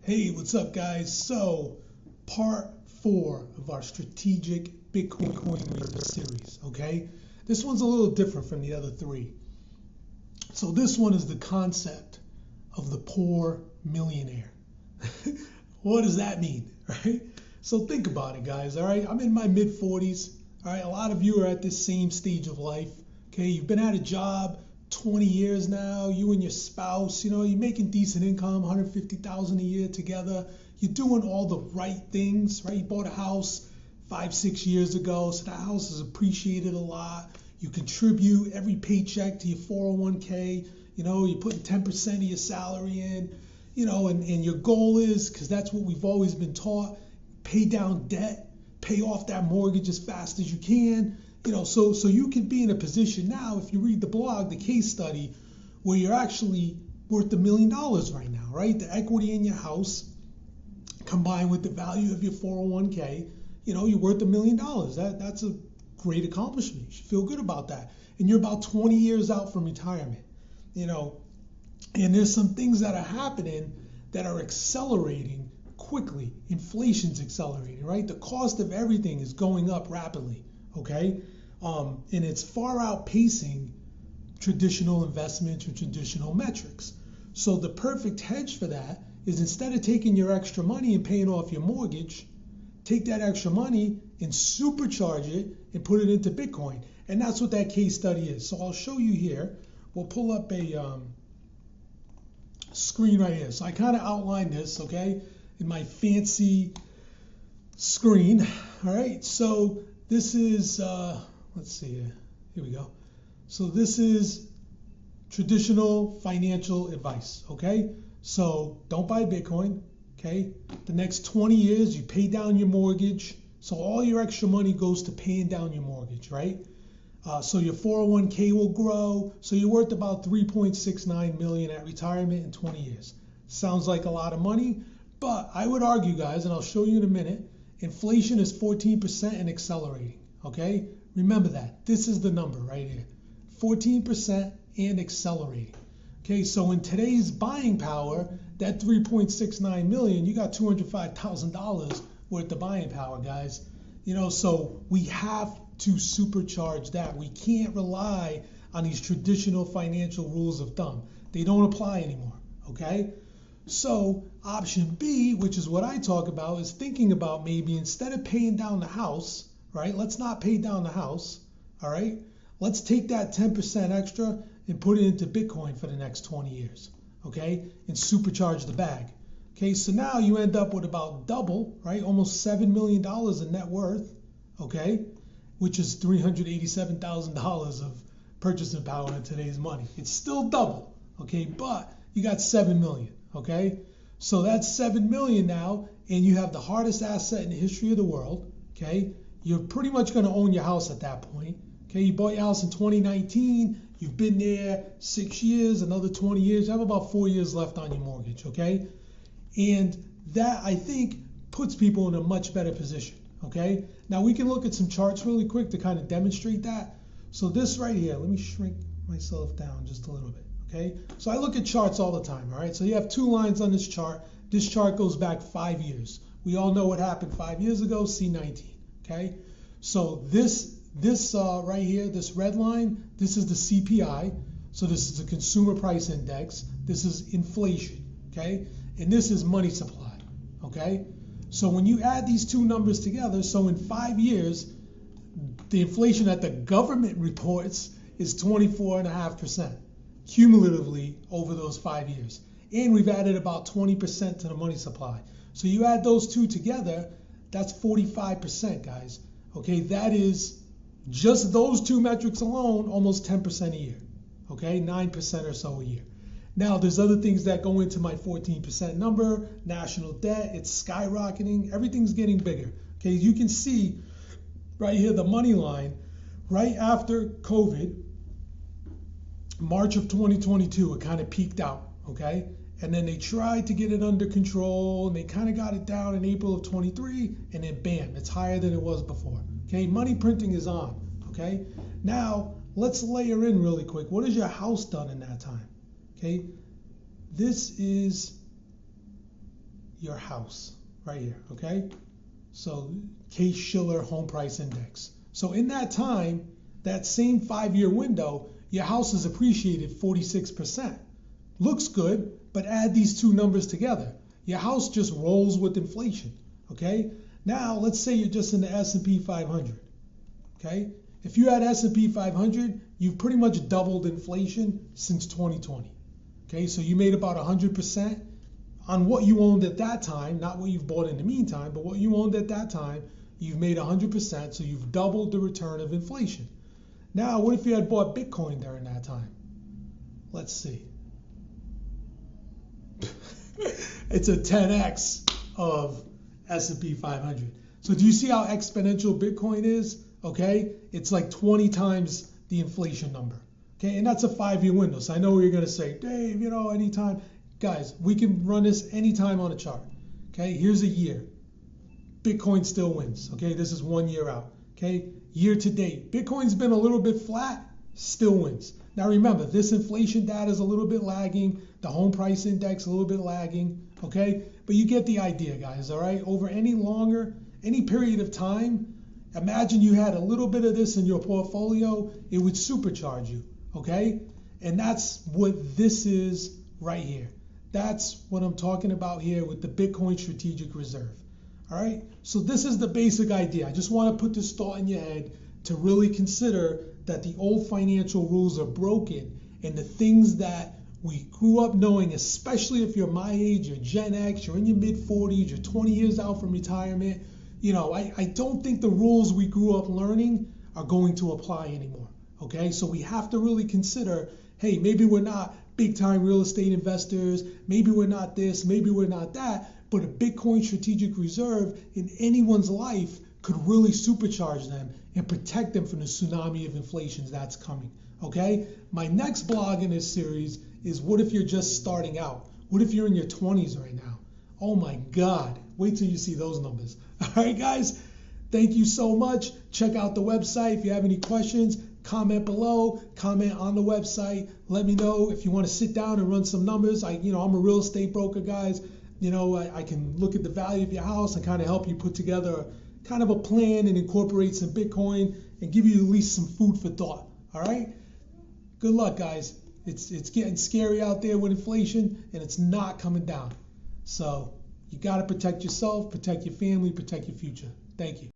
Hey, what's up, guys? So, part 4 of our strategic Bitcoin series, okay? This one's a little different from the other 3. So this one is the concept of the poor millionaire. What does that mean, right? So think about it, guys, all right? I'm in my mid-40s, all right? A lot of you are at this same stage of life, okay? You've been at a job 20 years now, you and your spouse, you're making decent income, $150,000 a year together. You're doing all the right things, right? You bought a house 5-6 years ago, so that house is appreciated a lot. You contribute every paycheck to your 401k, you're putting 10% of your salary in, and your goal is, because that's what we've always been taught, pay down debt, pay off that mortgage as fast as you can. So you can be in a position now, if you read the blog, the case study, where you're actually worth $1 million right now, right? The equity in your house combined with the value of your 401k, you're worth $1 million. That's a great accomplishment. You should feel good about that. And you're about 20 years out from retirement, and there's some things that are happening that are accelerating quickly. Inflation's accelerating, right? The cost of everything is going up rapidly. Okay, and it's far outpacing traditional investments or traditional metrics. So the perfect hedge for that is, instead of taking your extra money and paying off your mortgage, take that extra money and supercharge it and put it into Bitcoin. And that's what that case study is. So I'll show you here. We'll pull up a screen right here. So I kind of outlined this, okay, in my fancy screen. All right, so this is, let's see here we go. So this is traditional financial advice, okay? So don't buy Bitcoin, okay? The next 20 years, you pay down your mortgage. So all your extra money goes to paying down your mortgage, right? So your 401k will grow. So you're worth about $3.69 million at retirement in 20 years. Sounds like a lot of money, but I would argue, guys, and I'll show you in a minute, inflation is 14% and accelerating, okay? Remember that. This is the number right here. 14% and accelerating. Okay, so in today's buying power, that 3.69 million, you got $205,000 worth of buying power, guys. So we have to supercharge that. We can't rely on these traditional financial rules of thumb. They don't apply anymore, okay? So option B, which is what I talk about, is thinking about maybe, instead of paying down the house, right? Let's not pay down the house, all right? Let's take that 10% extra and put it into Bitcoin for the next 20 years, okay? And supercharge the bag. Okay, so now you end up with about double, right? Almost $7 million in net worth, okay? Which is $387,000 of purchasing power in today's money. It's still double, okay? But you got 7 million. Okay, so that's 7 million now, and you have the hardest asset in the history of the world. Okay, you're pretty much going to own your house at that point. Okay, you bought your house in 2019, you've been there 6 years, another 20 years, you have about 4 years left on your mortgage. Okay, and that, I think, puts people in a much better position. Okay, now we can look at some charts really quick to kind of demonstrate that. So this right here, let me shrink myself down just a little bit. Okay, so I look at charts all the time, all right? So you have 2 lines on this chart. This chart goes back 5 years. We all know what happened 5 years ago, C19, okay? So this right here, this red line, this is the CPI. So this is the consumer price index. This is inflation, okay? And this is money supply, okay? So when you add these 2 numbers together, so in 5 years, the inflation that the government reports is 24.5%. cumulatively over those 5 years. And we've added about 20% to the money supply. So you add those 2 together, that's 45%, guys. Okay, that is just those 2 metrics alone, almost 10% a year. Okay, 9% or so a year. Now, there's other things that go into my 14% number. National debt, it's skyrocketing. Everything's getting bigger. Okay, you can see right here the money line right after COVID. March of 2022, it kind of peaked out, okay? And then they tried to get it under control, and they kind of got it down in April of 23, and then bam, it's higher than it was before, okay? Money printing is on, okay? Now, let's layer in really quick. What has your house done in that time, okay? This is your house right here, okay? So Case-Shiller Home Price Index. So in that time, that same 5-year window, your house is appreciated 46%. Looks good, but add these two numbers together. Your house just rolls with inflation, okay? Now, let's say you're just in the S&P 500, okay? If you had S&P 500, you've pretty much doubled inflation since 2020, okay? So you made about 100% on what you owned at that time, not what you've bought in the meantime, but what you owned at that time, you've made 100%, so you've doubled the return of inflation. Now, what if you had bought Bitcoin during that time? Let's see. It's a 10x of S&P 500. So do you see how exponential Bitcoin is? Okay, it's like 20 times the inflation number. Okay, and that's a 5-year window. So I know you're going to say, Dave, anytime. Guys, we can run this anytime on a chart. Okay, here's a year. Bitcoin still wins. Okay, this is 1 year out. Okay, year to date, Bitcoin's been a little bit flat, still wins. Now remember, this inflation data is a little bit lagging, the home price index a little bit lagging, okay? But you get the idea, guys, all right? Over any period of time, imagine you had a little bit of this in your portfolio, it would supercharge you, okay? And that's what this is right here. That's what I'm talking about here with the Bitcoin Strategic Reserve. All right, so this is the basic idea. I just want to put this thought in your head to really consider that the old financial rules are broken, and the things that we grew up knowing, especially if you're my age, you're Gen X, you're in your mid-40s, you're 20 years out from retirement, I don't think the rules we grew up learning are going to apply anymore, okay? So we have to really consider, hey, maybe we're not big-time real estate investors, maybe we're not this, maybe we're not that, but a Bitcoin Strategic Reserve in anyone's life could really supercharge them and protect them from the tsunami of inflation that's coming, okay? My next blog in this series is what if you're just starting out? What if you're in your 20s right now? Oh my God, wait till you see those numbers. All right, guys, thank you so much. Check out the website. If you have any questions, comment below, comment on the website. Let me know if you want to sit down and run some numbers. I'm a real estate broker, guys. I can look at the value of your house and kind of help you put together kind of a plan and incorporate some Bitcoin and give you at least some food for thought. All right? Good luck, guys. It's getting scary out there with inflation, and it's not coming down. So you got to protect yourself, protect your family, protect your future. Thank you.